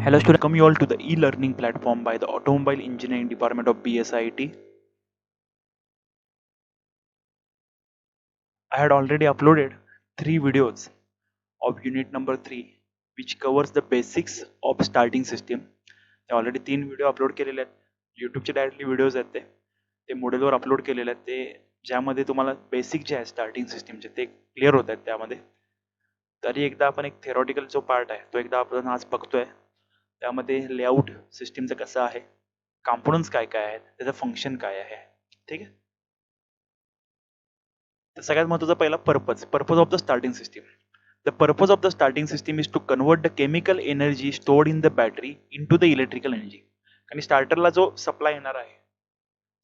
Hello students, welcome you all to the e-learning platform by the Automobile Engineering Department of BSIT. I had already uploaded 3 videos of unit number 3 which covers the basics of starting system. ते already 3 video upload केलेले आहेत. यूट्यूबचे directly videos आहेत ते मोडेलवर upload केलेले आहेत. ते ज्यामध्ये तुम्हाला बेसिक जे आहे स्टार्टिंग सिस्टीमचे ते क्लिअर होत आहेत त्यामध्ये. तरी एकदा आपण एक थेरॉटिकल जो पार्ट आहे तो एकदा आपण आज बघतोय. त्यामध्ये लेआउट सिस्टीमचं कसं आहे, कॉम्पोनंट्स काय काय आहेत, त्याचं फंक्शन काय आहे. ठीक आहे. तर सगळ्यात महत्त्वाचा पहिला purpose of the starting system. The purpose of the starting system is to convert the chemical energy stored in the battery into the electrical energy. आणि स्टार्टरला जो सप्लाय येणार आहे,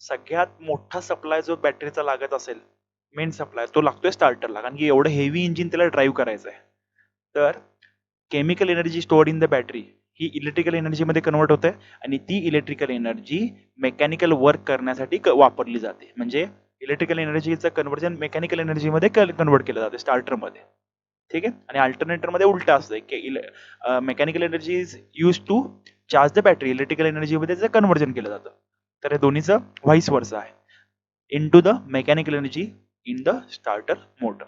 सगळ्यात मोठा सप्लाय जो बॅटरीचा लागत असेल, मेन सप्लाय तो लागतोय स्टार्टरला, कारण की एवढं हेवी इंजिन त्याला ड्राईव्ह करायचं आहे. तर chemical energy stored in the battery ही इलेक्ट्रिकल एनर्जीमध्ये कन्वर्ट होते आणि ती इलेक्ट्रिकल एनर्जी मेकॅनिकल वर्क करण्यासाठी वापरली जाते. म्हणजे इलेक्ट्रिकल एनर्जीचं कन्व्हर्जन मेकॅनिकल एनर्जीमध्ये कन्वर्ट केलं जाते स्टार्टरमध्ये. ठीक आहे. आणि अल्टरनेटरमध्ये उलट असतं की mechanical energy is use to charge the battery, electrical एनर्जीमध्ये त्याचं कन्व्हर्जन केलं जातं. तर हे दोन्हीचं व्हाईस वर्सा आहे. Into the mechanical energy in the starter motor.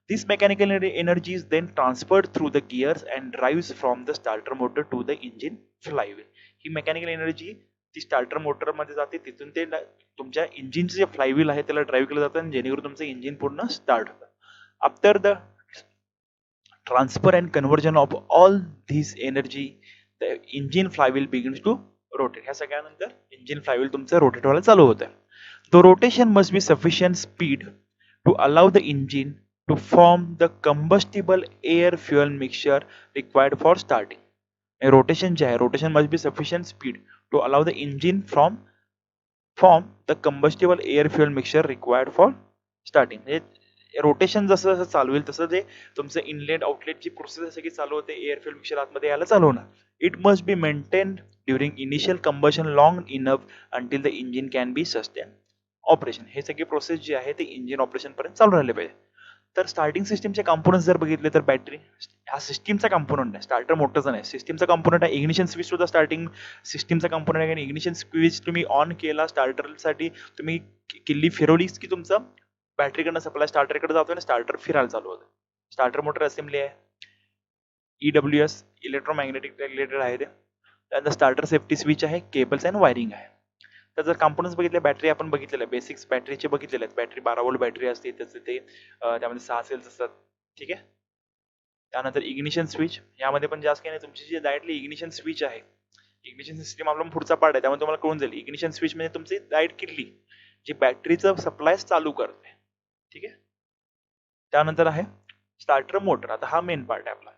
This mechanical energy is then transferred through the gears and drives from the starter motor to the engine flywheel. He mechanical energy ती starter motor मध्ये जाते, तिथून ते तुमच्या इंजिनचं जे flywheel आहे त्याला drive केलं जातं आणि जेणेकरून तुमचं इंजिन पूर्ण स्टार्ट होतं. After the transfer and conversion of all this energy the engine flywheel begins to rotate. ह्या सगळ्यानंतर इंजिन फ्लायव्हील तुमचं रोटेट व्हायला चालू होतं. The rotation must be sufficient speed to allow the engine to form the combustible air fuel mixture required for starting. A rotation जे आहे, rotation must be sufficient speed to allow the engine form the combustible air fuel mixture required for starting. म्हणजे rotation जसं जसं चालू होईल तसं जे तुमचं इनलेट आउटलेटची प्रोसेस सगळी चालू होते, एअर फ्युएल मिक्सचर आतमध्ये यायला चालू होणार. It must be maintained during initial combustion long enough until the engine can be sustain operation. हे सगळी प्रोसेस जी आहे ते इंजिन ऑपरेशन पर्यंत चालू राहिले पाहिजे. तर स्टार्टिंग सिस्टीमचे कॉम्पोनंट्स जर बघितले तर बॅटरी हा सिस्टीमचा कॉम्पोनंट आहे, स्टार्टर मोटरचा नाही. सिस्टीमचा कॉम्पोनंट आहे. इग्निशन स्विच सुद्धा स्टार्टिंग सिस्टीमचा कॉम्पोनंट आहे. आणि इग्निशन स्विच तुम्ही ऑन केला स्टार्टरसाठी, तुम्ही किल्ली फिरवलीच की तुमचं बॅटरीकडनं सप्लाय स्टार्टरकडे जातो आणि स्टार्टर फिरायला चालू होतं. स्टार्टर मोटर असेंब्ली आहे, EWS इलेक्ट्रोमॅग्नेटिक रिलेटेड आहे ते. त्यानंतर स्टार्टर सेफ्टी स्विच आहे, केबल्स अँड वायरिंग आहे. तर जर कॉम्पोनंट्स बघितले, बॅटरी आपण बघितलेलं आहे, बेसिक्स बॅटरीचे बघितलेले आहेत. बॅटरी 12 वोल्ट बॅटरी असते, त्याचं ते त्यामध्ये 6 सेल्स असतात. ठीक आहे. त्यानंतर इग्निशन स्विच, यामध्ये पण जास्त काही नाही. तुमची जी डायरेक्टली इग्निशन स्विच आहे, इग्निशन सिस्टीम आपला पुढचा पार्ट आहे, त्यामुळे तुम्हाला कळून जाईल. इग्निशन स्विच म्हणजे तुमची डायरेक्ट किल्ली जी बॅटरीचं सप्लाय चालू करते. ठीक आहे. त्यानंतर आहे स्टार्टर मोटर. आता हा मेन पार्ट आहे आपला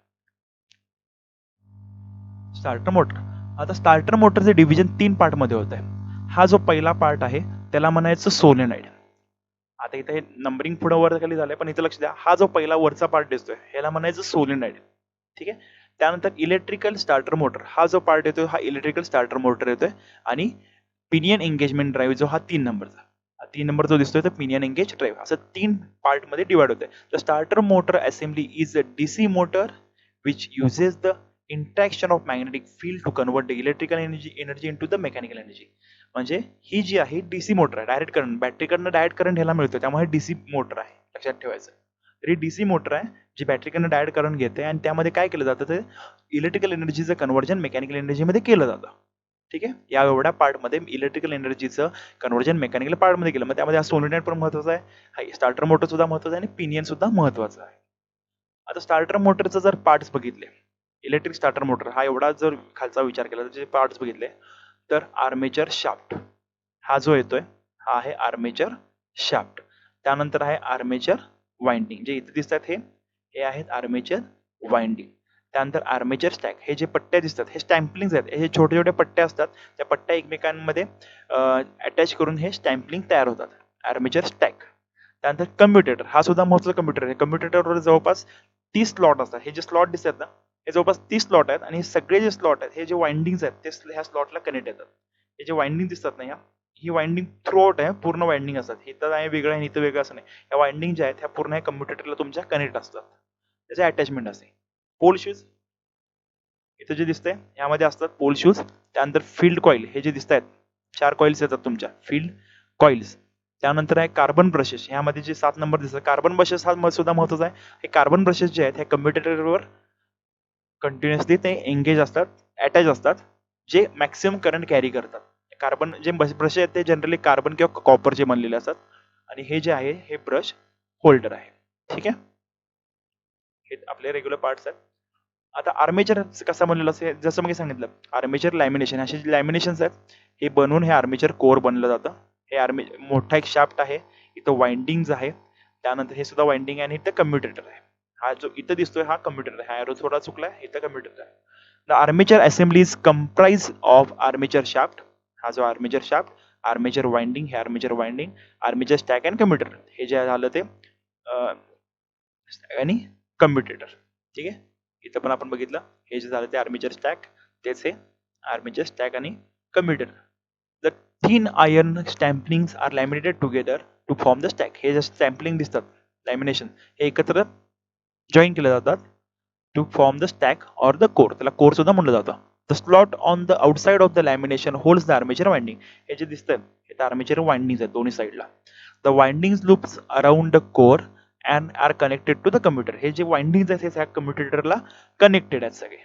स्टार्टर मोटर. आता स्टार्टर मोटरचे डिव्हिजन 3 पार्ट मध्ये होत आहे. हा जो पहिला पार्ट आहे त्याला म्हणायचं सोलेनॉइड. आता इथे हे नंबरिंग पुढे वर खाली झालंय, पण इथे लक्ष द्या, हा जो पहिला वरचा पार्ट दिसतोय ह्याला म्हणायचं सोलेनॉइड. ठीक आहे. त्यानंतर इलेक्ट्रिकल स्टार्टर मोटर हा जो पार्ट येतोय हा इलेक्ट्रिकल स्टार्टर मोटर येतोय. आणि पिनियन एंगेजमेंट ड्राईव्ह जो हा 3 नंबरचा, 3 नंबर जो दिसतोय तर पिनियन एंगेज ड्राईव्ह, असं 3 पार्ट मध्ये डिवाइड होतंय. The starter motor assembly is a DC motor which uses the interaction of magnetic field to convert the electrical energy into the mechanical energy. म्हणजे ही जी आहे डीसी मोटर आहे, direct current, बॅटरीकडनं direct current ह्याला मिळतो, त्यामुळे डीसी मोटर आहे, लक्षात ठेवायचं. तरी डीसी मोटर आहे जी बॅटरीकडनं डायरेक्ट करंट घेते आणि त्यामध्ये काय केलं जातं, ते इलेक्ट्रिकल एनर्जीचं कन्व्हर्जन मेकॅनिकल एनर्जीमध्ये केलं जातं. ठीक आहे. या एवढ्या पार्टमध्ये इलेक्ट्रिकल एनर्जीचं कन्व्हर्जन मेकॅनिकल पार्टमध्ये केलं. मग त्यामध्ये हा सोलेनॉइड पण महत्वाचा आहे, हा स्टार्टर मोटर सुद्धा महत्वाचा आहे आणि पिनियन सुद्धा महत्वाचा आहे. आता स्टार्टर मोटरचं जर पार्ट्स बघितले, इलेक्ट्रिक स्टार्टर मोटर हा एवढा जर खालचा विचार केला तर जे पार्ट्स बघितले, तर आर्मेचर शाफ्ट हा जो येतोय हा आहे आर्मेचर शाफ्ट. त्यानंतर आहे आर्मेचर वाइंडिंग, जे इथे दिसतात हे आहेत आर्मेचर वाइंडिंग. त्यानंतर आर्मेचर स्टॅक, हे जे पट्ट्या दिसतात हे स्टॅम्पलिंग आहेत. हे छोटे छोटे पट्ट्या असतात, त्या पट्ट्या एकमेकांमध्ये अटॅच करून हे स्टॅम्पलिंग तयार होतात, आर्मेचर स्टॅक. त्यानंतर कम्प्युटेटर हा सुद्धा महत्त्वाचा कम्प्युटर आहे. कम्प्युटेटरवर जवळपास 30 स्लॉट असतात. हे जे स्लॉट दिसतात ना, हे जवळपास 30 स्लॉट आहेत आणि सगळे जे स्लॉट आहेत, हे जे वाइंडिंग्स आहेत ते ह्या स्लॉटला कनेक्ट येतात. हे जे वाइंडिंग दिसतात ना, ही वाइंडिंग थ्रू आउट आहे, पूर्ण वाइंडिंग असतात. इथं आहे वेगळं आहे, इथं वेगळं असं नाही. या वाइंडिंग ज्या आहेत ह्या पूर्ण ह्या कम्प्युटरला तुमच्या कनेक्ट असतात, त्याचे अटॅचमेंट असते. पोल शूज इथं जे दिसतंय यामध्ये असतात पोल शूज, त्यानंतर फील्ड कॉईल हे जे दिसत आहेत 4 कॉइल्स येतात तुमच्या फील्ड कॉइल्स. त्यानंतर आहे कार्बन ब्रशेस, ह्यामध्ये जे 7 नंबर दिसतात कार्बन ब्रशेस हा सुद्धा महत्वाचा आहे. हे कार्बन ब्रशेस जे आहेत हे कम्युटेटरवर कंटिन्युअसली ते एंगेज असतात, अटॅच असतात, जे मॅक्सिमम करंट कॅरी करतात. कार्बन जे ब्रश आहेत ते जनरली कार्बन किंवा कॉपरचे बनलेले असतात आणि हे जे आहे हे ब्रश होल्डर आहे. ठीक आहे, हे आपले रेग्युलर पार्ट्स आहेत. आता आर्मेचर कसा बनलेला असेल, जसं मी सांगितलं आर्मेचर लॅमिनेशन, असे जे लॅमिनेशन्स आहेत हे बनवून हे आर्मेचर कोअर बनलं जातं. हे मोठा एक शाफ्ट आहे, इथं वाइंडिंग्स आहे, त्यानंतर हे सुद्धा वाइंडिंग आहे आणि इथं कम्युटेटर आहे. हा जो इथं दिसतोय हा कम्युटेटर आहे, हा एरो थोडा चुकलाय, इथं कम्युटेटर आहे. The armature assembly is comprise of armature shaft, हा जो आर्मेचर शाफ्ट, आर्मेचर वाइंडिंग, हे armature winding, armature stack and commutator, हे जे झालं ते आणि कम्युटेटर. ठीक आहे, इथं पण आपण बघितलं हे जे झालं ते आर्मेचर स्टॅक, तेच हे आर्मेचर स्टॅक आणि commutator. The thin iron stampings are laminated together to form the stack, हे जे स्टॅम्पलिंग दिसतात लॅमिनेशन हे एकत्र जॉईन केले जातात to form the stack or the core, त्याला कोर सुद्धा म्हटलं जातं. The slot on the outside of the lamination holds the armature winding, हे जे दिसतंय हे आर्मेचर वाइंडिंग्स आहेत दोन्ही साईडला. The windings loops around the core and are connected to the commutator, हे जे वाइंडिंग्स आहेत हे ह्या कम्युटेटरला कनेक्टेड आहेत सगळे.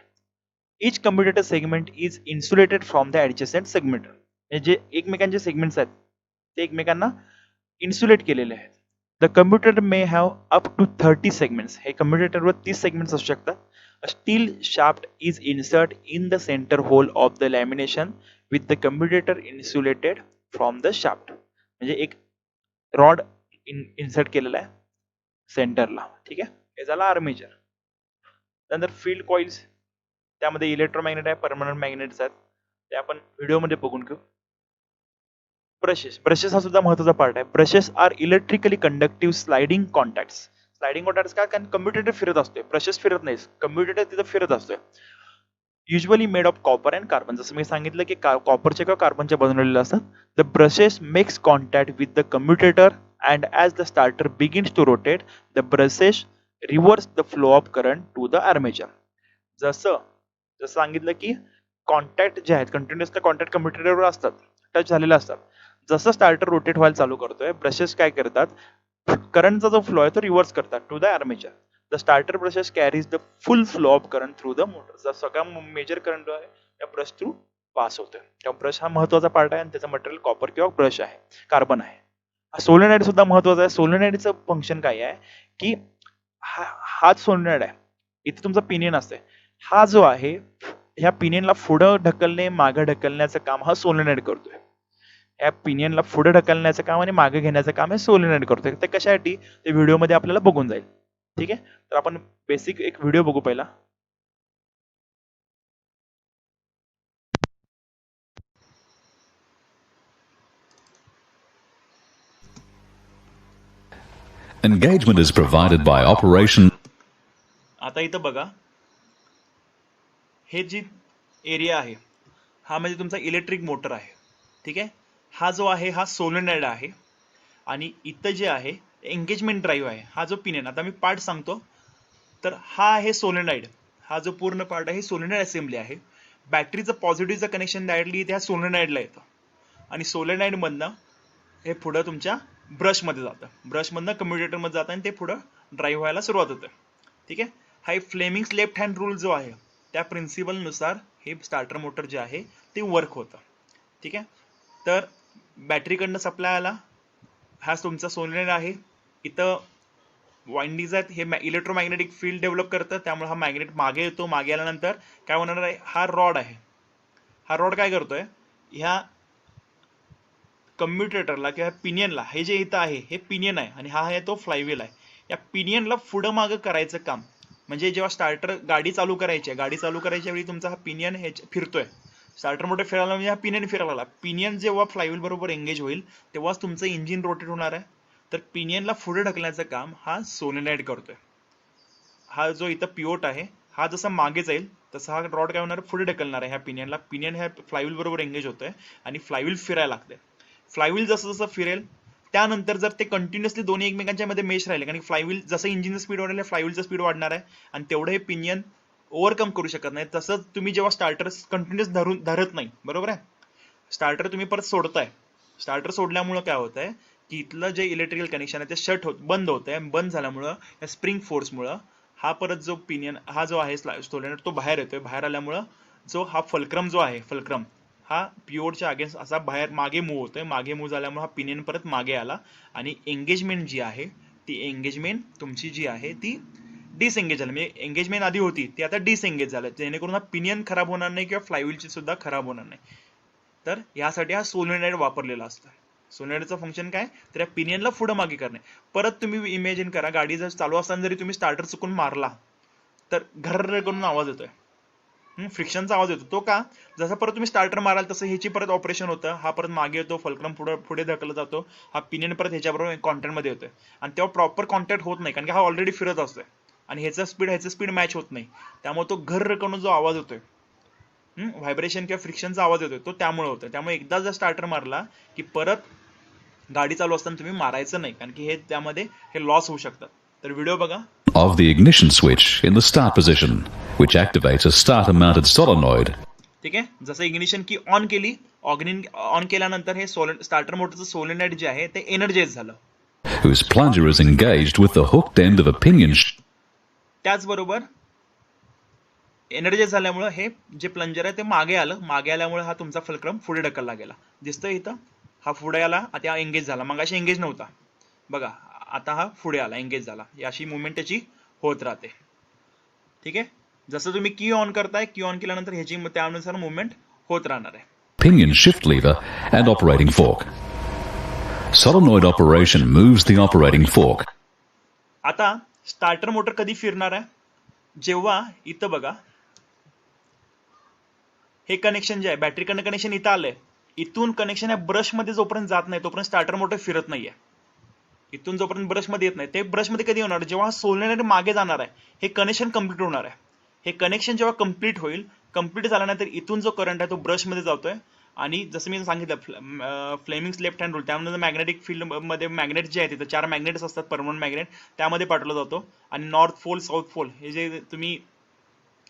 Each commutator segment is insulated from the adjacent segment, हे जे एकमेकांचे सेगमेंट्स आहेत ते एकमेकांना इन्सुलेट केलेले आहेत. The commutator may have up to 30 segments, हे कम्युटेटरवर 30 सेगमेंट्स असू शकतात. A steel shaft is insert in the centre hole of the lamination with the commutator insulated from the shaft, म्हणजे एक रॉड इन्सर्ट केलेला आहे सेंटरला. ठीक आहे, हे झालं आर्मेचर. त्यानंतर फील्ड कॉइल्स, त्यामध्ये इलेक्ट्रोमॅग्नेट आहे, परमनंट मॅग्नेट्स आहेत, ते आपण व्हिडिओमध्ये बघून घेऊ. ब्रशेस, ब्रशेस हा सुद्धा महत्वाचा पार्ट आहे. Brushes are electrically conductive sliding contacts, sliding contacts का, कारण कम्युटेटर फिरत असतोय, ब्रशेस फिरत नाही, कम्युटेटर तिथं फिरत असतोय. Usually made of copper and carbon, जसं मी सांगितलं की कॉपरचे किंवा कार्बनचे बनवलेले असतात. The brushes makes contact with the commutator and as the starter begins to rotate the brushes reverse the flow of current to the armature. जसं जसं सांगितलं की कॉन्टॅक्ट जे आहेत कंटिन्युअस कॉन्टॅक्ट कम्युटेटरवर असतात, टच झालेले असतात. जसं स्टार्टर रोटेट व्हायला चालू करतोय ब्रशेस काय करतात, करंटचा जो फ्लो आहे तो रिव्हर्स करतात to the armature. The starter brushes carries the full flow of current through the motor, जर सगळा मेजर करंट आहे त्या ब्रश थ्रू पास होतोय. त्या ब्रश हा महत्वाचा पार्ट आहे आणि त्याचं मटेरियल कॉपर किंवा ब्रश आहे, कार्बन आहे. सोलेनॉइड सुद्धा महत्वाचा आहे. सोलेनॉइडचं फंक्शन काय आहे की हाच सोलेनॉइड आहे, इथे तुमचा पिनियन असतंय, हा जो आहे ह्या पिनियनला पुढं ढकलणे मागे ढकलण्याचं काम हा सोलेनॉइड करतोय. या पिनियनला पुढे ढकलण्याचं काम आणि मागे घेण्याचं काम हे सोलेनॉइड करतोय. ते कशासाठी ते व्हिडिओमध्ये आपल्याला बघून जाईल. ठीक आहे, तर आपण बेसिक एक व्हिडिओ बघू पहिला. Engagement is provided by Operation. आता इथं बघा, हे जी एरिया आहे हा म्हणजे तुमचा इलेक्ट्रिक मोटर आहे. ठीक आहे, हा जो आहे हा सोलेनॉइड आहे आणि इथं जे आहे एंगेजमेंट ड्राईव्ह आहे, हा जो पिनियन. आता मी पार्ट सांगतो, तर हा आहे सोलेनॉइड, हा जो पूर्ण पार्ट आहे सोलेनॉइड असेंब्ली आहे. बॅटरीचं पॉझिटिव्हचं कनेक्शन डायरेक्टली त्या सोलेनॉइडला येतं आणि सोलेनॉइड मधनं हे पुढं तुमच्या ब्रशमध्ये जातं, ब्रशमधनं कम्युटेटरमध्ये जातं आणि ते पुढं ड्राईव्ह व्हायला सुरुवात होतं. ठीक आहे, हा फ्लेमिंग्स लेफ्ट हँड रूल जो आहे त्या प्रिन्सिपलनुसार हे स्टार्टर मोटर जे आहे ते वर्क होतं. ठीक आहे, तर बॅटरीकडनं सप्लाय आला, हा तुमचा सोलेनॉइड आहे, इथं वाइंडिंग्स आहेत, हे इलेक्ट्रोमॅग्नेटिक फील्ड डेव्हलप करतं, त्यामुळे हा मॅग्नेट मागे येतो. मागे आल्यानंतर काय होणार आहे, हा रॉड आहे, हा रॉड काय करतोय, ह्या कम्युटेटरला किंवा पिनियनला, हे जे इथं आहे हे पिनियन आहे आणि हा आहे तो फ्लायव्हील आहे, या पिनियनला पुढं मागं करायचं काम. म्हणजे जेव्हा स्टार्टर गाडी चालू करायच्या वेळी तुमचा हा पिनियन हे फिरतोय, स्टार्टर मोटर फिरायला म्हणजे हा पिनियन फिरायला लागला. पिनियन जेव्हा फ्लायव्हील बरोबर एंगेज होईल तेव्हाच तुमचं इंजिन रोटेट होणार आहे. तर पिनियनला पुढे ढकलण्याचं काम हा सोलेनॉइड करतोय. हा जो इथं पिवोट आहे हा जसा मागे जाईल तसा हा रॉड काय होणार, पुढे ढकलणार आहे ह्या पिनियनला. पिनियन ह्या फ्लायव्हील बरोबर एंगेज होतोय आणि फ्लायव्हील फिरायला लागते. फ्लायव्हील जसं जसं फिरेल त्यानंतर जर ते कंटिन्युअसली दोन्ही एकमेकांच्या मध्ये मेश राहिले, कारण फ्लायव्हील जसं इंजिनचं स्पीड वाढेल फ्लायव्हीलचं स्पीड वाढणार आहे आणि तेवढं हे पिनियन ओव्हरकम करू शकत नाही. तसंच तुम्ही जेव्हा स्टार्टर कंटिन्युअस धरत नाही, बरोबर आहे, स्टार्टर तुम्ही परत सोडताय. स्टार्टर सोडल्यामुळं काय होत आहे की इथलं जे इलेक्ट्रिकल कनेक्शन आहे ते बंद होत आहे. बंद झाल्यामुळं या स्प्रिंग फोर्समुळं हा परत जो पिनियन हा जो आहे सोलेनॉइड तो बाहेर येतोय. बाहेर आल्यामुळं जो हा फलक्रम जो आहे, फलक्रम हा पिओडच्या अगेन्स्ट असा बाहेर मागे मूव्ह होतोय. मागे मूव्ह झाल्यामुळे हा पिनियन परत मागे आला आणि एंगेजमेंट जी आहे ती एंगेजमेंट तुमची जी आहे ती डिसएंगेज झाली. म्हणजे एंगेजमेंट आधी होती ती आता डिसएंगेज झालं, जेणेकरून हा पिनियन खराब होणार नाही किंवा फ्लायव्हीलची सुद्धा खराब होणार नाही. तर यासाठी हा सोलेनॉइड वापरलेला असतो. सोलेनॉइडचं फंक्शन काय, तर या पिनियनला पुढं मागे करणे. परत तुम्ही इमॅजिन करा, गाडी जर चालू असताना जरी तुम्ही स्टार्टर चुकून मारला तर घर्र करून आवाज येतोय, फ्रिक्शनचा आवाज येतो. तो का, जसं परत तुम्ही स्टार्टर माराल तसं ह्याची परत ऑपरेशन होतं. हा परत मागे येतो, फलक्रम पुढे ढकलला जातो, हा पिनियन परत ह्याच्याबरोबर कॉन्टॅक्ट मध्ये येतोय आणि तेव्हा प्रॉपर कॉन्टॅक्ट होत नाही, कारण की हा ऑलरेडी फिरत असतोय आणि ह्याचं स्पीड मॅच होत नाही. त्यामुळे तो घर्र करून जो आवाज होतोय, व्हायब्रेशन किंवा फ्रिक्शनचा आवाज येतोय, तो त्यामुळे होतोय. त्यामुळे एकदा जर स्टार्टर मारला की परत गाडी चालू असताना तुम्ही मारायचं नाही, कारण की हे त्यामध्ये हे लॉस होऊ शकतात. तर व्हिडिओ बघा. Of the ignition switch in the start position, which activates a starter-mounted solenoid. ठीक आहे, जसं इग्निशन की ऑन केली, ऑन केल्यानंतर हे स्टार्टर मोटरचं सोलेनॉइड जे आहे ते एनर्जाइज झालं, whose plunger is engaged with the hooked end of a pinion. त्याचबरोबर एनर्जाइज झाल्यामुळे हे जे प्लंजर आहे ते मागे आलं. मागे आल्यामुळे हा तुमचा फलक्रम पुढे ढकलला गेला. दिसतोय इथं, हा पुढे आला, आता एंगेज झाला. मगाशी एंगेज नव्हता, बघा आता हा पुढे आला, एंगेज झाला. अशी मुवमेंट त्याची होत राहते. ठीक आहे, जसं तुम्ही की ऑन करताय, की ऑन केल्यानंतर ह्याची त्यानुसार मुवमेंट होत राहणार आहे. Pinion shift lever and operating fork. Solenoid operation moves the operating fork. आता स्टार्टर मोटर कधी फिरणार आहे, जेव्हा इथं बघा हे कनेक्शन जे आहे, बॅटरी कनेक्शन इथं आलंय, इथून कनेक्शन या ब्रश मध्ये जोपर्यंत जात नाही तोपर्यंत स्टार्टर मोटर फिरत नाहीये. इथून जोपर्यंत ब्रश मध्ये येत नाही, ते ब्रश मध्ये कधी होणार, जेव्हा सोलेनॉइड मागे जाणार आहे, हे कनेक्शन कम्प्लीट होणार आहे. हे कनेक्शन जेव्हा कम्प्लीट होईल, कम्प्लीट झाल्यानंतर इथून जो करंट आहे तो ब्रश मध्ये जातोय आणि जसं मी सांगितलं फ्लेमिंग्स लेफ्ट हँड रूल, त्यामध्ये मॅग्नेटिक फील्ड मध्ये मॅग्नेट जे आहे तिथं 4 मॅग्नेट्स असतात, परमनंट मॅग्नेट, त्यामध्ये पाठवला जातो. आणि नॉर्थ पोल साऊथ पोल हे जे तुम्ही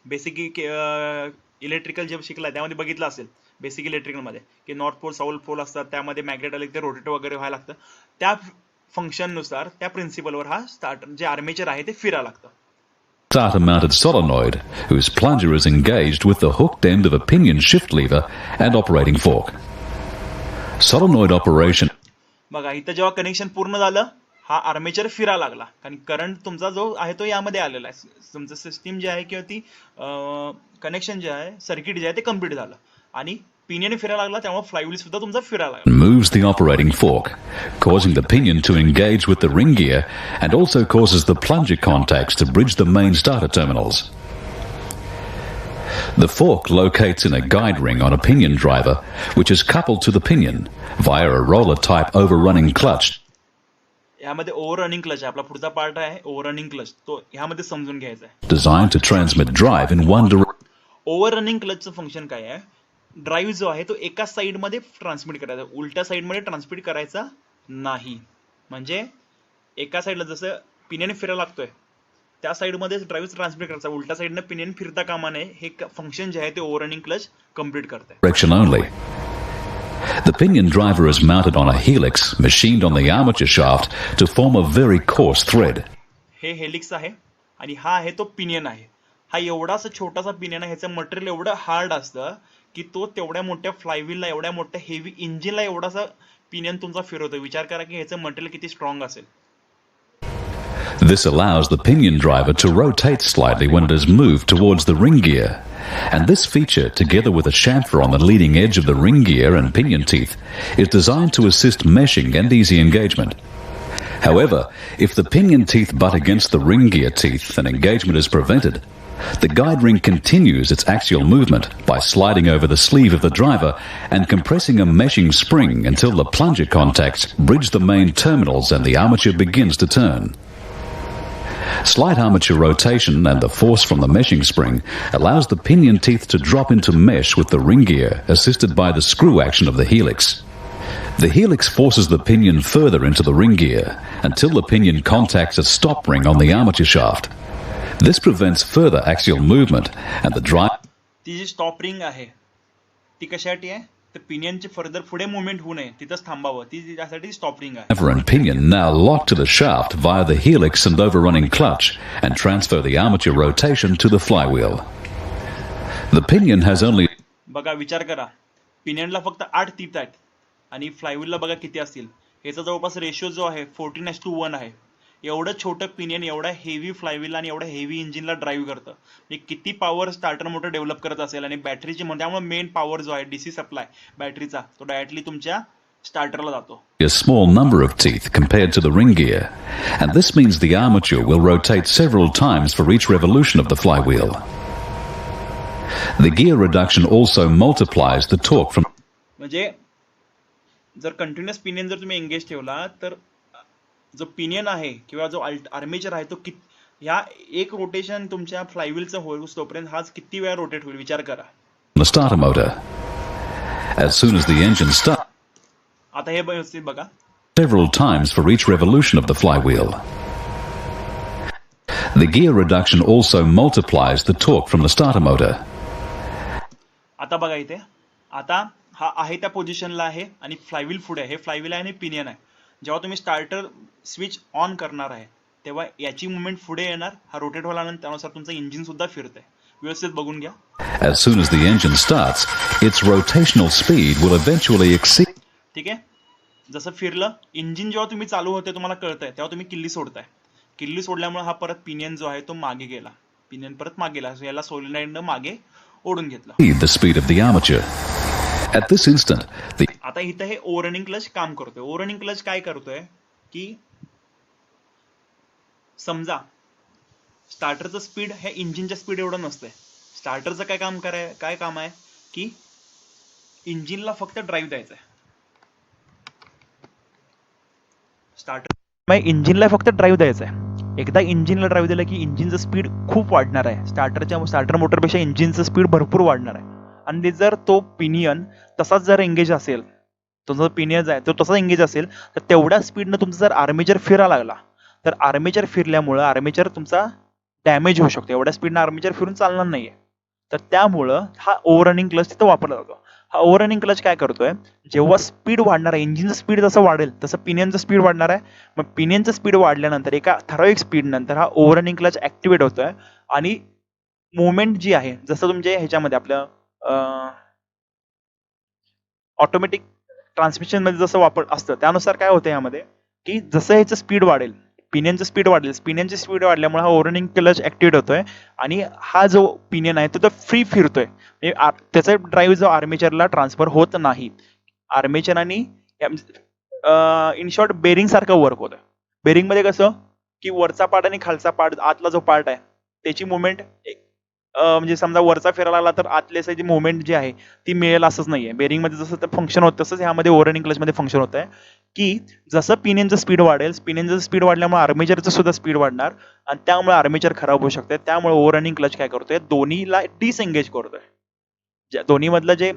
बेसिक इलेक्ट्रिकल जे शिकलाय त्यामध्ये बघितलं असेल, बेसिक इलेक्ट्रिकल मध्ये की नॉर्थ पोल साऊथ पोल असतात, त्यामध्ये मॅग्नेट आले ते रोटेट वगैरे व्हायला लागतं. त्या फंक्शन नुसार, त्या प्रिन्सिपलवर हा स्टार्टर जे आर्मेचर आहे ते फिरायला लागतं. Starter-mounted solenoid, whose plunger is engaged with the hooked end of a pinion shift lever and operating fork. Solenoid operation. बघा इथं जेव्हा कनेक्शन पूर्ण झालं, हा आर्मेचर फिरायला लागला, कारण करंट तुमचा जो आहे तो यामध्ये आलेला आहे. तुमचं सिस्टीम जे आहे किंवा ती कनेक्शन जे आहे, सर्किट जे आहे ते कम्प्लीट झालं आणि पिनियन फिरायला लागला, त्यामुळे फ्लायव्हील सुद्धा तुमचा फिरायला लागला. Moves the operating fork, causing the pinion to engage with the ring gear and also causes the plunger contacts to bridge the main starter terminals. The fork locates in a guide ring on a pinion driver, which is coupled to the pinion via a roller-type overrunning clutch. यामध्ये overrunning clutch आहे, आपला पुढचा part आहे overrunning clutch, तो ह्यामध्ये समजून घ्यायचा आहे. Designed to transmit drive in one direction. Overrunning क्लचचं फंक्शन काय आहे, ड्राईव्ह जो आहे तो एका साइड मध्ये ट्रान्समिट करायचा, उलट्या साइड मध्ये ट्रान्समिट करायचा नाही. म्हणजे एका साइडला जसं पिनियन फिरायला लागतोय त्या साइड मध्ये ड्राईव्ह ट्रान्समिट करायचा, उलट्या साइडने पिनियन फिरता कामा नये. हे फंक्शन जे आहे ते ओव्हररनिंग क्लच कम्प्लीट करते. Direction only. The pinion driver is mounted on a helix machined on the armature shaft to form a very coarse thread. हे हेलिक्स आहे आणि हा आहे तो पिनियन आहे. हा एवढासा छोटासा पिनियन आहे, ह्याचं मटेरियल एवढं हार्ड असतं की तो तेवढ्या मोठ्या फ्लायव्हीलला, एवढ्या मोठ्या हेवी इंजिनला एवढासा पिनियन तुमचा फिरवतो. विचार करा की ह्याचं मटेरियल किती स्ट्रॉंग असेल. This allows the pinion driver to rotate slightly when it is moved towards the ring gear, and this feature, together with a chamfer on the leading edge of the ring gear and pinion teeth, is designed to assist meshing and easy engagement. However, if the pinion teeth butt against the ring gear teeth and engagement is prevented, the guide ring continues its axial movement by sliding over the sleeve of the driver and compressing a meshing spring until the plunger contacts bridge the main terminals and the armature begins to turn. Slight armature rotation and the force from the meshing spring allows the pinion teeth to drop into mesh with the ring gear, assisted by the screw action of the helix. The helix forces the pinion further into the ring gear until the pinion contacts a stop ring on the armature shaft. This prevents further axial movement and the ती जी stop ring आहे ती कशासाठी आहे तर पिनियनची further पुढे movement होऊ नये तिथंच थांबावं ती त्यासाठी स्टॉप रिंग आहे driver and pinion now lock to the shaft via the helix and overrunning clutch and transfer the armature rotation to the flywheel. The pinion has only बघा विचार करा पिनियनला फक्त 8 टीथ आहेत आणि फ्लायव्हीलला बघा किती असतील याचा जवळपास रेशो जो आहे 14:1 आहे एवढं छोटं पिनियन एवढा हेवी फ्लायव्हील आणि एवढ्या हेवी इंजिनला ड्राईव्ह करतं म्हणजे किती पॉवर स्टार्टर मोटर डेव्हलप करत असेल आणि बॅटरीची त्यामुळे मेन पॉवर जो आहे डीसी सप्लाय बॅटरीचा तो डायरेक्टली तुमच्या स्टार्टरला जातो a small number of teeth compared to the ring gear, and this means the armature will rotate several times for each revolution of the flywheel. The gear reduction also multiplies the torque from म्हणजे जर continuous pinion जर तुम्ही engage ठेवला तर जो pinion आहे किंवा जो आर्मेचर आहे तो ह्या एक रोटेशन तुमच्या फ्लायव्हीलचं होईल तोपर्यंत हाच किती वेळा रोटेट होईल विचार करा the starter motor. As soon as the engine starts, आता हे व्यवस्थित बघा several times for each revolution of the flywheel. The gear reduction also multiplies the torque from the starter motor. आता बघा इथे आता हा आहे त्या पोझिशनला आहे आणि फ्लायव्हील पुढे आहे हे फ्लायव्हील आहे आणि पिनियन आहे जेव्हा तुम्ही स्टार्टर स्विच ऑन करणार आहे तेव्हा याची मुवमेंट पुढे येणार हा रोटेट होल्यानंतर त्यानुसार तुमचं इंजिन सुद्धा फिरतंय व्यवस्थित बघून घ्या As soon as the engine starts, its rotational speed will eventually exceed ठीक आहे जसं फिरलं इंजिन जेव्हा तुम्ही चालू होते तुम्हाला कळतंय तेव्हा तुम्ही किल्ली सोडताय किल्ली सोडल्यामुळे हा परत पिनियन जो आहे तो मागे गेला पिनियन परत मागे गेला याला सोलिनॉइडनं मागे ओढून घेतलं the speed of the armature. At this instant, the आता इथं हे ओव्हररनिंग क्लच काम करतोय ओव्हररनिंग क्लच काय करतोय की समजा स्टार्टरचं स्पीड हे इंजिनच्या स्पीड एवढं नसतंय स्टार्टरचं काय काम आहे की इंजिनला फक्त ड्राईव्ह द्यायचं आहे स्टार्टर इंजिनला फक्त ड्राईव्ह द्यायचं आहे एकदा इंजिनला ड्राईव्ह दिलं की इंजिनचं स्पीड खूप वाढणार आहे स्टार्टर मोटरपेक्षा इंजिनचं स्पीड भरपूर वाढणार आहे आणि जर तो पिनियन तसाच जर एंगेज असेल तो जो पिनियन आहे तो तसाच एंगेज असेल तर तेवढ्या स्पीडनं तुमचा जर आर्मेचर फिरायला लागला तर आर्मेचर फिरल्यामुळं आर्मेचर तुमचा डॅमेज होऊ शकतो एवढ्या स्पीडनं आर्मेचर फिरून चालणार नाहीये तर त्यामुळं हा ओव्हररनिंग क्लच तिथं वापरला जातो हा ओव्हररनिंग क्लच काय करतोय जेव्हा स्पीड वाढणार आहे इंजिनचं स्पीड जसं वाढेल तसं पिनियनचं स्पीड वाढणार आहे मग पिनियनचं स्पीड वाढल्यानंतर एका ठराविक स्पीड नंतर हा ओव्हररनिंग क्लच ऍक्टिव्हेट होतोय आणि मुवमेंट जी आहे जसं तुमच्या ह्याच्यामध्ये आपलं ऑटोमॅटिक ट्रान्समिशन मध्ये जसं वापर असतं त्यानुसार काय होतं यामध्ये की जसं ह्याचं स्पीड वाढेल पिनियनचं स्पीड वाढेल पिनियनची स्पीड वाढल्यामुळे हा ओव्हररनिंग क्लच ऍक्टिव्हेट होतोय आणि हा जो पिनियन आहे तो फ्री फिरतोय त्याचा ड्राईव्ह जो आर्मेचरला ट्रान्सफर होत नाही आर्मेचर आणि इन शॉर्ट बेरिंग सारखं वर्क होतं बेरिंग मध्ये कसं की वरचा पार्ट आणि खालचा पार्ट आतला जो पार्ट आहे त्याची मुवमेंट म्हणजे समजा वरचा फिरायला लागला तर आतल्याची मुवमेंट जी आहे ती मिळेल असंच नाहीये बेरिंग मध्ये जसं फंक्शन होतं तसंच ह्यामध्ये ओव्हररनिंग क्लच मध्ये फंक्शन होत आहे की जसं पिनियनचं स्पीड वाढेल पिनियनचं स्पीड वाढल्यामुळे आर्मेचरचं सुद्धा स्पीड वाढणार आणि त्यामुळे आर्मेचर खराब होऊ शकते त्यामुळे ओव्हररनिंग क्लच काय करतोय दोन्हीला डिसएंगेज करतोय दोन्ही मधलं जे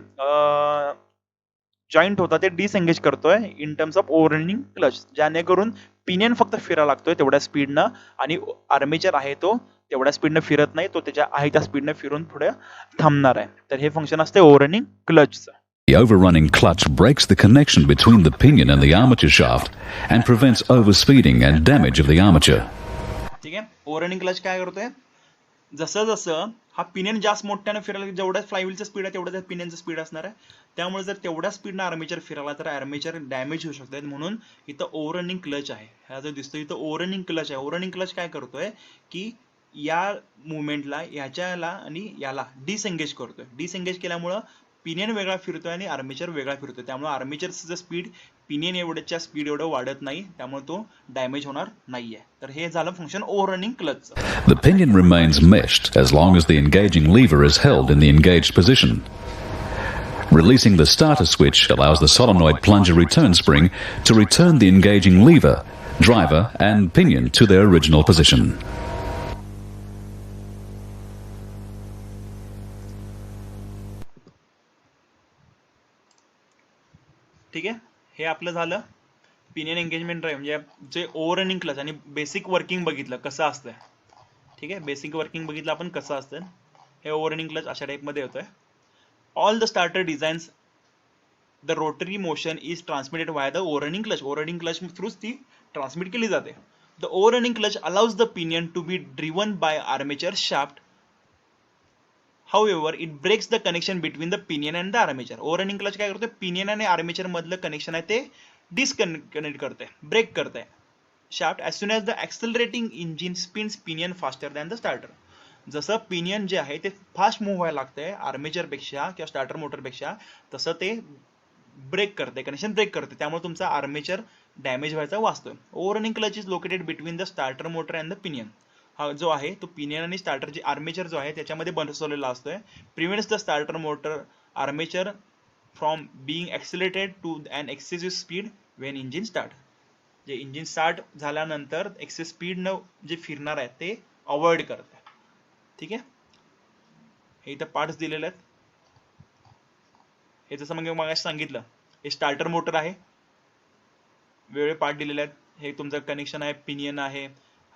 जॉईंट होता ते डिसएंगेज करतोय in terms of overrunning clutch जेणेकरून पिनियन फक्त फिरायला लागतोय तेवढ्या स्पीडनं आणि आर्मेचर आहे तो तेवढ्या स्पीडनं फिरत नाही तो त्याच्या आहे त्या स्पीडनं फिरून पुढे थांबणार आहे तर हे फंक्शन असते overrunning क्लचचं The overrunning clutch breaks the connection between the pinion and the armature shaft and prevents overspeeding and damage of the armature. ठीक आहे ओव्हररनिंग क्लच काय करतोय जसं जसं हा पिनियन जास्त मोठ्यानं फिरायला जेवढ्या फ्लायव्हीलचं स्पीड आहे तेवढ्या पिनियनचं स्पीड असणार आहे त्यामुळे जर तेवढ्या स्पीडनं आर्मेचर फिरायला तर आर्मेचर डॅमेज होऊ शकतात म्हणून इथं ओव्हररनिंग क्लच आहे हा जो दिसतो इथं ओव्हररनिंग क्लच आहे ओव्हररनिंग क्लच काय करतोय की या मुवमेंटला याच्याला आणि याला डिसएंगेज करतोय डिसएंगेज केल्यामुळं पिनियन वेगळा फिरतोय आणि आर्मेचर वेगळा फिरतोय त्यामुळे आर्मेचरचं स्पीड पिनियन एवढ्याच्या स्पीड एवढं वाढत नाही त्यामुळे तो डॅमेज होणार नाहीये तर हे झालं function overrunning क्लचचं The pinion remains meshed as long as the engaging lever is held in the engaged position. Releasing the starter switch allows the solenoid plunger return spring to return the engaging lever, driver, and pinion to their original position. ठीक आहे हे आपलं झालं pinion engagement drive म्हणजे जे overrunning clutch आणि basic working बघितलं कसं असतंय ठीक आहे. बेसिक वर्किंग बघितलं आपण कसं असतं. हे ओव्हररनिंग क्लच अशा टाईपमध्ये होतोय. All the starter designs the rotary motion is transmitted via the overrunning clutch. Overrunning clutch थ्रूच ती ट्रान्समिट केली जाते. The overrunning clutch allows the pinion to be driven by armature shaft. However, it breaks the connection between the pinion and the armature. Overrunning clutch काय करतोय, pinion आणि armature मधलं connection आहे ते डिस्कनेक्ट करते, ब्रेक करते. Shaft as soon as the accelerating engine spins pinion faster than the starter. जसं pinion जे आहे ते फास्ट मूव्ह व्हायला लागतंय आर्मेचर पेक्षा किंवा स्टार्टर मोटर पेक्षा, तसं ते ब्रेक करते, कनेक्शन ब्रेक करते. त्यामुळे तुमचा आर्मेचर डॅमेज व्हायचा वाचतोय. Overrunning clutch is located between the starter motor and the pinion. हा जो आहे तो पिनियन आणि स्टार्टर जे आर्मेचर जो आहे त्याच्यामध्ये बसवलेला असतोय. Prevents the starter motor armature from being accelerated to an excessive speed when engine start. जे इंजिन स्टार्ट झाल्यानंतर एक्सेस स्पीड न जे फिरणार आहे ते अवॉइड करते. ठीक आहे. हे इथं पार्ट्स दिलेले आहेत. हे जसं मग सांगितलं, हे स्टार्टर मोटर आहे, वेगवेगळे पार्ट दिलेले आहेत. हे तुमचं कनेक्शन आहे, पिनियन आहे.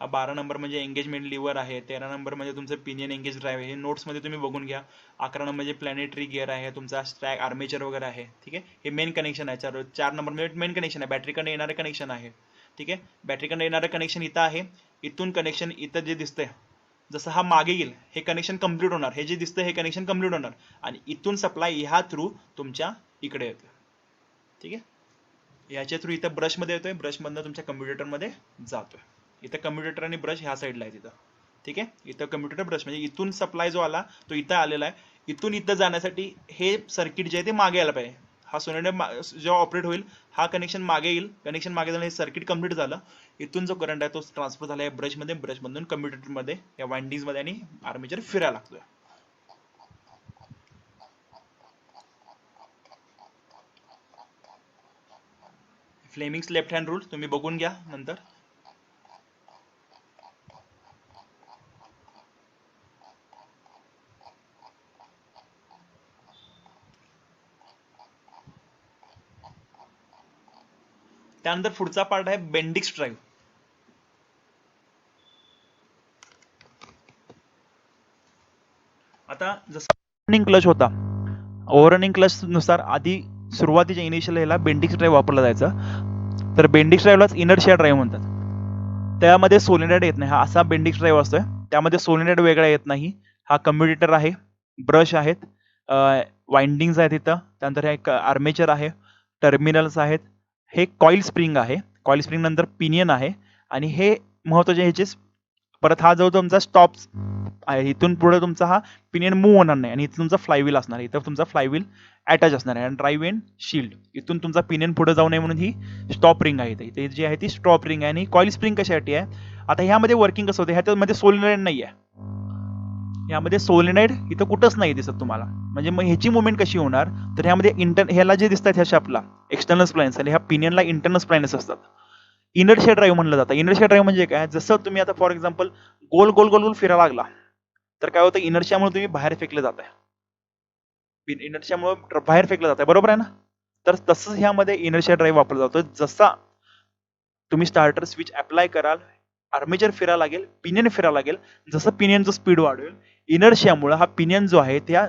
हा 12 नंबर म्हणजे एंगेजमेंट लिव्हर आहे. 13 नंबर म्हणजे तुमचं पिनियन एंगेज ड्राईव्ह आहे. हे नोट्समध्ये तुम्ही बघून घ्या. 11 नंबर म्हणजे प्लॅनेटरी गिअर आहे, तुमचा स्ट्रॅक आर्मेचर वगैरे आहे. ठीक आहे. हे मेन कनेक्शन आहे. 4 नंबर म्हणजे मेन कनेक्शन आहे, बॅटरीकडे येणारे कनेक्शन आहे. ठीक आहे. बॅटरीकडे येणारं कनेक्शन इथं आहे. इथून कनेक्शन इथं जे दिसतंय, जसं हा मागे येईल हे कनेक्शन कम्प्लीट होणार. हे जे दिसतं हे कनेक्शन कम्प्लीट होणार आणि इथून सप्लाय ह्या थ्रू तुमच्या इकडे येतोय. ठीक आहे. याच्या थ्रू इथं ब्रशमध्ये येतोय, ब्रशमधनं तुमच्या कम्प्युटरमध्ये जातोय. इथं कम्प्युटर आणि ब्रश ह्या साईडला आहे तिथं. ठीक आहे. इथं कम्प्युटर ब्रश म्हणजे इथून सप्लाय जो आला तो इथं आलेला आहे. इथून इथं जाण्यासाठी हे सर्किट जे आहे ते मागे यायला पाहिजे. हा सोलेनॉइड जेव्हा ऑपरेट होईल हा कनेक्शन मागे येईल. कनेक्शन मागे झालं, हे सर्किट कम्प्लीट झालं. इथून जो करंट आहे तो ट्रान्सफर झाला आहे ब्रशमध्ये, ब्रशमधून कम्प्युटरमध्ये या वाइंडिंग्समध्ये आणि आर्मेचर फिरायला लागतोय. फ्लेमिंग्स लेफ्ट हँड रूल तुम्ही बघून घ्या नंतर. त्यानंतर पुढचा पार्ट आहे बेंडिक्स ड्राईव्ह. आता जसं ओव्हररनिंग क्लच होता, ओव्हररनिंग क्लच नुसार आधी सुरुवातीच्या इनिशियल ह्याला बेंडिक्स ड्राईव्ह वापरला जायचा. तर बेंडिक्स ड्राईव्हलाच इनर्शिया ड्राईव्ह म्हणतात. त्यामध्ये सोलेनॉइड येत नाही. हा असा बेंडिक्स ड्राईव्ह असतोय, त्यामध्ये सोलेनॉइड वेगळा येत नाही. हा कम्प्युटर आहे, ब्रश आहेत, वाइंडिंग्स आहेत इथं. त्यानंतर हे आर्मेचर आहे, टर्मिनल्स आहेत, हे कॉईल स्प्रिंग आहे, कॉईल स्प्रिंग नंतर पिनियन आहे आणि हे महत्वाचे ह्याचे परत हा जो तुमचा स्टॉप आहे इथून पुढे तुमचा हा पिनियन मूव्ह होणार नाही आणि इथं तुमचा फ्लायव्हील असणार आहे. इथं तुमचा फ्लायव्हील अटॅच असणार आहे आणि ड्राईव्ह एंड शील्ड. इथून तुमचा पिनियन पुढे जाऊ नये म्हणून ही स्टॉप रिंग आहे. इथे जी आहे ती स्टॉप रिंग आहे आणि कॉईल स्प्रिंग कशासाठी आहे. आता ह्यामध्ये वर्किंग कसं होतं, ह्याच्यामध्ये सोलेनॉइड नाही आहे. यामध्ये सोलेनॉइड इथं कुठंच नाही दिसत तुम्हाला. म्हणजे मग ह्याची मुवमेंट कशी होणार, तर ह्यामध्ये ह्याला जे दिसतात ह्या शाफ्टला एक्सटर्नल स्प्लाइन्स आणि ह्या पिनियनला इंटरनल स्प्लाइन्स असतात. इनर्शिया ड्राईव्ह म्हणलं जातं. इनर्शिया ड्राईव्ह म्हणजे काय, जसं तुम्ही आता फॉर एक्झाम्पल गोल गोल गोल गोल फिरायला लागला तर काय होतं, इनर्शियामुळे तुम्ही बाहेर फेकले जाताय. इनर्शियामुळे बाहेर फेकलं जात आहे, बरोबर आहे ना. तर तसंच ह्यामध्ये इनर्शिया ड्राईव्ह वापरला जातो. जसा तुम्ही स्टार्टर स्विच अप्लाय कराल, आर्मेचर फिरायला लागेल, पिनियन फिरायला लागेल. जसं पिनियनचं स्पीड वाढवेल, इनर्शियामुळे हा पिनियन जो आहे त्या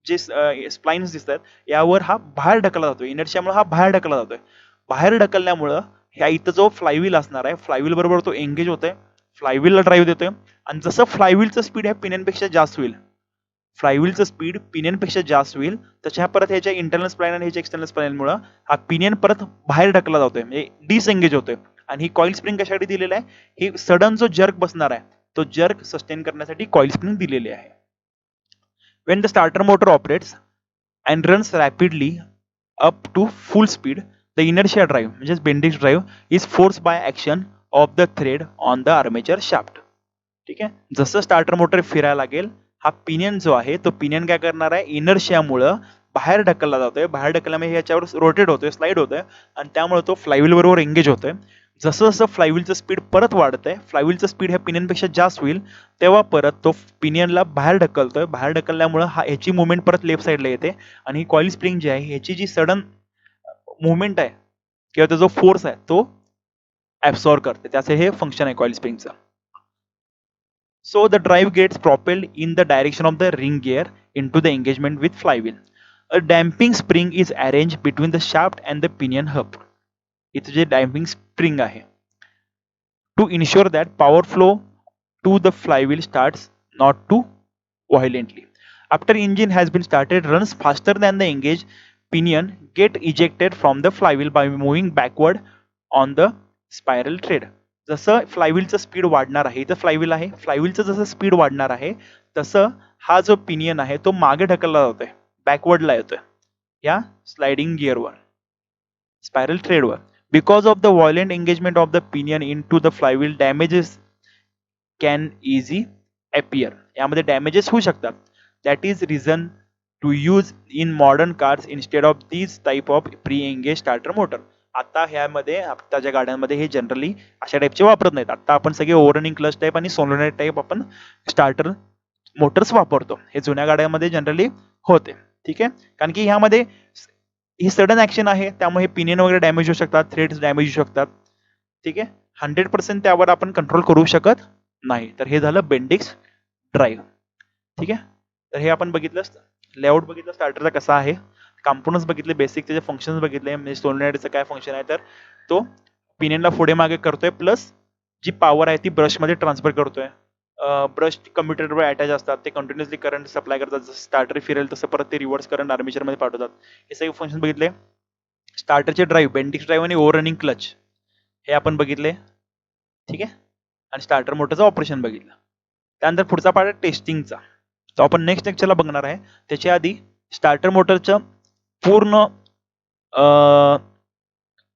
जे स्प्लाइन्स दिसतात यावर हा बाहेर ढकलला जातोय. इनर्शियामुळे हा बाहेर ढकलला जातोय. बाहेर ढकलल्यामुळं ह्या इथं जो फ्लायव्हील असणार आहे, फ्लायव्हील बरोबर तो एंगेज होतोय, फ्लायव्हीलला ड्राईव्ह देतोय आणि जसं फ्लायव्हीलचं स्पीड ह्या पिनियनपेक्षा जास्त होईल, फ्लायव्हीलचं स्पीड पिनियनपेक्षा जास्त होईल, त्याच्या परत ह्याच्या इंटरनल स्प्लाइन आणि ह्याच्या एक्सटर्नल स्प्लाइनमुळे हा पिनियन परत बाहेर ढकलला जातोय, म्हणजे डिसएंगेज होतोय. आणि ही कॉईल स्प्रिंग कशासाठी दिलेली आहे, ही सडन जो जर्क बसणार आहे तो जर्क सस्टेन करण्यासाठी कॉईल स्प्रिंग दिलेली आहे. When the starter motor operates and runs rapidly up to full speed, the inertia drive, म्हणजेच Bendix drive is forced by action of the thread on the armature shaft. ठीक आहे. जसं starter motor फिरायला लागेल, हा pinion जो आहे तो पिनियन काय करणार आहे, इनर्शियामुळं बाहेर ढकलला जातोय. बाहेर ढकलल्यामुळे ह्याच्यावर रोटेट होतोय, स्लाइड होतोय आणि त्यामुळे तो फ्लायव्हील बरोबर एंगेज होतोय. जसं जसं फ्लायव्हीलचं स्पीड परत वाढतंय, फ्लायव्हीलचं स्पीड ह्या पिनियनपेक्षा जास्त होईल, तेव्हा परत तो पिनियनला बाहेर ढकलतोय. बाहेर ढकलल्यामुळे ह्याची मुवमेंट परत लेफ्ट साईडला येते आणि ही कॉईल स्प्रिंग जी आहे ह्याची जी सडन मुवमेंट आहे किंवा तो जो फोर्स आहे तो ऍब्सॉर्ब करते. त्याचे हे फंक्शन आहे coil स्प्रिंगचं. So the drive gets propelled in the direction of the ring gear into the engagement with flywheel. A damping spring is arranged between the shaft and the pinion hub. इथे जे damping spring आहे to ensure that power flow to the flywheel starts not too violently. After engine has been started, runs faster than the engaged pinion get ejected from the flywheel by moving backward on the spiral thread. जसं फ्लायव्हीलचं speed वाढणार आहे, इथं flywheel आहे, फ्लायव्हीलचं जसं speed वाढणार आहे तसं हा जो पिनियन आहे तो मागे ढकलला जातोय, बॅकवर्डला येतोय या स्लाइडिंग गिअरवर, स्पायरल थ्रेडवर. Because of the violent engagement of the pinion into the flywheel, damages can easy appear. यामध्ये damages होऊ शकतात. That is reason to use in modern cars instead of these type of pre-engaged starter motor. आता ह्यामध्ये आत्ताच्या गाड्यांमध्ये हे generally अशा टाईपचे वापरत नाहीत. आता आपण सगळे ओव्हररनिंग क्लच टाईप आणि सोलोनॉइड टाईप आपण स्टार्टर मोटर्स वापरतो. हे जुन्या गाड्यांमध्ये जनरली होते. ठीक आहे, कारण की ह्यामध्ये ही सडन ऍक्शन आहे त्यामुळे पिनियन वगैरे डॅमेज होऊ शकतात, थ्रेड्स डॅमेज होऊ शकतात. ठीक आहे, 100% त्यावर आपण कंट्रोल करू शकत नाही. तर हे झालं बेंडिक्स ड्राईव्ह. ठीक आहे, तर हे आपण बघितलं, लेआउट बघितलं स्टार्टरचा कसा आहे, कॉम्पोनंट्स बघितले, बेसिक त्याचे फंक्शन्स बघितले. म्हणजे सोलोनॉइडचं काय फंक्शन आहे तर तो पिनियनला पुढे मागे करतोय, प्लस जी पॉवर आहे ती ब्रशमध्ये ट्रान्सफर करतोय. ब्रश कम्प्युटरवर अटॅच असतात, ते कंटिन्युअसली करंट सप्लाय करतात. जसं स्टार्टर फिरेल तसं परत ते रिव्हर्स करंट आर्मेचरमध्ये पाठवतात. हे सगळे फंक्शन बघितले. स्टार्टरचे ड्राईव्ह, बेंडिक्स ड्राईव्ह आणि ओव्हररनिंग क्लच हे आपण बघितले. ठीक आहे, आणि स्टार्टर मोटरचं ऑपरेशन बघितलं. त्यानंतर पुढचा पार्ट आहे टेस्टिंगचा, तो आपण नेक्स्ट लेक्चरला बघणार आहे. त्याच्या आधी स्टार्टर मोटरचं पूर्ण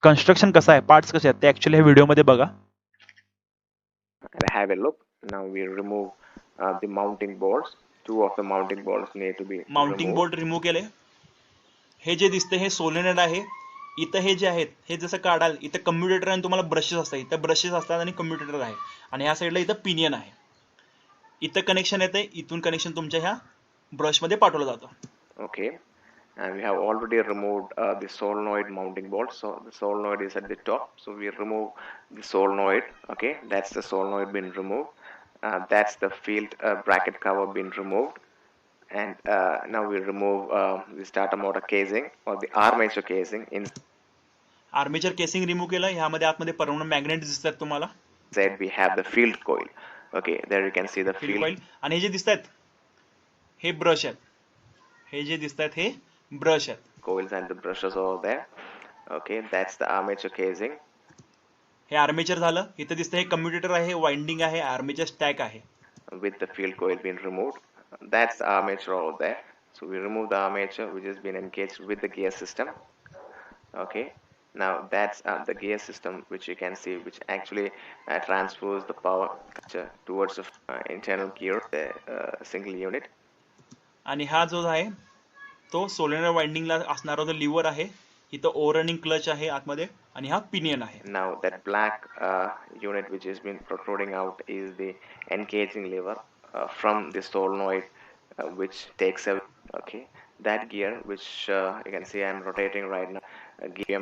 कन्स्ट्रक्शन कसं आहे, पार्ट्स कसे आहेत ते ऍक्च्युअली ह्या व्हिडिओमध्ये बघा. Have a look. Now we remove the mounting bolts. Two of the mounting bolts need to be mounting bolt remove केले. हे जे दिसते हे सोलेनॉइड आहे. इथं हे जे आहेत हे जसं काढाल, इथं कम्प्युटेटर आणि तुम्हाला ब्रशेस असतात, इथं ब्रशेस असतात आणि कम्प्युटेटर आहे, आणि ह्या साईडला इथं पिनियन आहे. इथं कनेक्शन येते, इथून कनेक्शन तुमच्या ह्या ब्रशमध्ये पाठवलं जातं. Okay, and we have already removed the solenoid mounting bolt. So the solenoid is at the top, so we remove the solenoid. Okay, that's the solenoid been removed. That's the field bracket cover been removed, and now we remove the starter motor casing or the armature casing. Armature casing remove केलं. ह्यामध्ये आतमध्ये permanent magnet दिसतात तुम्हाला. Inside we have the field coil. Okay, there you can see the field coil. आणि हे जे दिसतात हे ब्रश आहेत, हे जे दिसतात हे ब्रश आहेत. coils and the brushes over there. Okay, that's the armature casing. हे आर्मेचर झालं. इथं दिसतं हे कम्प्युटेटर आहे, वाइंडिंग आहे, आर्मेचर स्टॅक आहे. With the field coil being removed, that's the armature over there. So we remove the armature which has been engaged with the gear system. Okay, now that's the gear system which you can see, which actually transfers the power towards the internal gear, the single unit. आणि हा जो आहे तो solenoid वाइंडिंगला असणारा जो liver आहे, इथं overrunning clutch आहे आतमध्ये, आणि हा पिनियन आहे. Now that black unit which has been protruding out is the engaging lever from the solenoid which takes a, okay, that gear which you can see I'm rotating right now, gear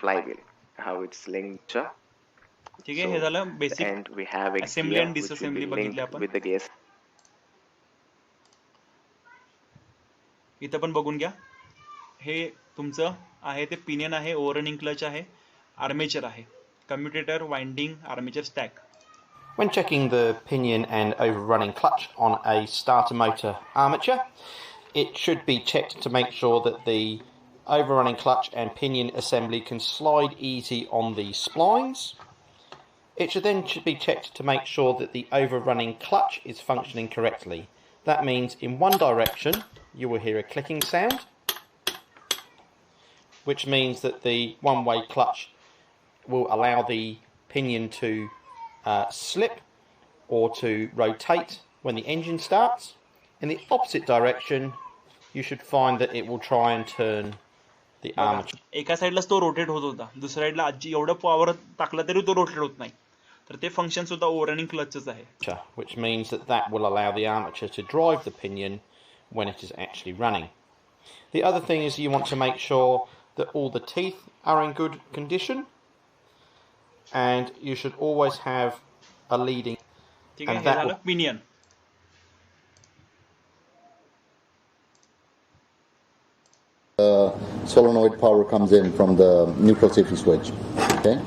flywheel, how it's linked. ठीक आहे, हे झालं basic And we have a assembly gear and which will डिसअसेंब्ली be बघितली linked आपण. with the gear. इथं पण बघून घ्या. हे तुमचं आहे ते पिनियन आहे, ओव्हररनिंग क्लच आहे, आर्मेचर आहे, commutator, winding, armature stack. When checking the pinion and overrunning clutch on a starter motor armature, it should be checked to make sure that the overrunning clutch and pinion assembly can slide easy on the splines. It should be checked to make sure that the overrunning clutch is functioning correctly. That means in one direction you will hear a clicking sound, which means that the one-way clutch will allow the pinion to slip or to rotate when the engine starts. In the opposite direction, you should find that it will try and turn the armature. एका साईडलाच तो rotate होत होता, दुसऱ्या साईडला आजी एवढं power टाकला तरी तो रोटेट होत नाही. तर ते फंक्शन सुद्धा ओव्हररनिंग क्लचच आहे. Which means that will allow the armature to drive the pinion when it is actually running. The other thing is you want to make sure that all the teeth are in good condition, and you should always have a leading ठीक आहे, And हे that झालं will, pinion. solenoid power comes in from the neutral safety switch. Okay.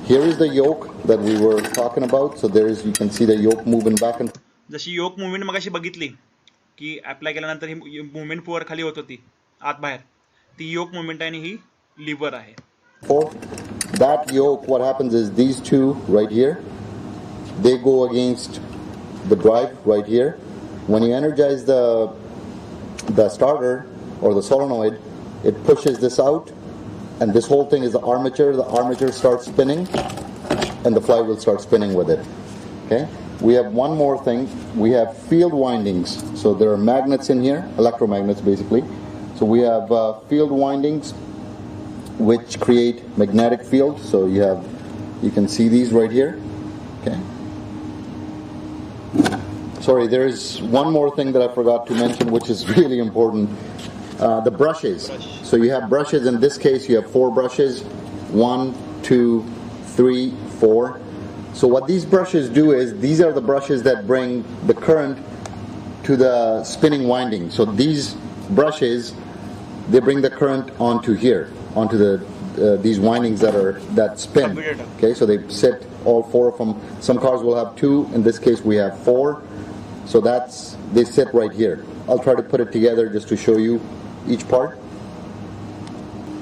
Here is the yoke that we were talking about. So there is, you can see the yoke moving back and जशी yoke movement मगाशी बघितली की apply केल्यानंतर ही movement वर खाली होत होती आत बाहेर, ती योक मुवमेंट आहे आणि ही लिव्हर आहे. forth. That yoke, what happens is these two right here, they go against the drive right here. When you energize the starter or the solenoid, it pushes this out, and this whole thing is the armature. The armature starts spinning, and the flywheel starts spinning with it. Okay. We have one more thing. We have field windings. So there are magnets in here, electromagnets basically. So we have field windings which create magnetic field. So you can see these right here. Okay. Sorry, there is one more thing that I forgot to mention, which is really important. The brushes. So you have brushes. In this case, you have 4 brushes. 1, 2, 3, 4. So what these brushes do is, these are the brushes that bring the current to the spinning winding. So these brushes, they bring the current onto here, onto these windings that spin. Okay, so they sit, all 4 of them. Some cars will have 2. In this case, we have 4. So they sit right here. I'll try to put it together just to show you each part.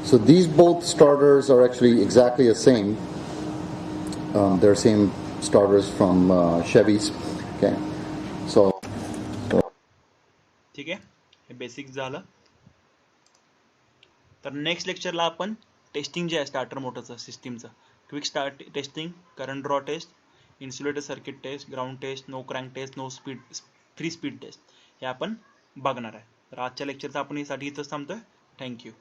So these both starters are actually exactly the same. They're same starters from Chevys. Okay, so ठीक आहे, हे basic झालं. तर next लेक्चरला आपण testing जे आहे starter मोटरचं सिस्टीमचं, quick start testing, current draw test, insulator circuit test, ground test, no crank test, no speed, free speed test, हे आपण बघणार आहे. तर आजच्या लेक्चरचं आपण यासाठी इथंच थांबतोय. थँक्यू.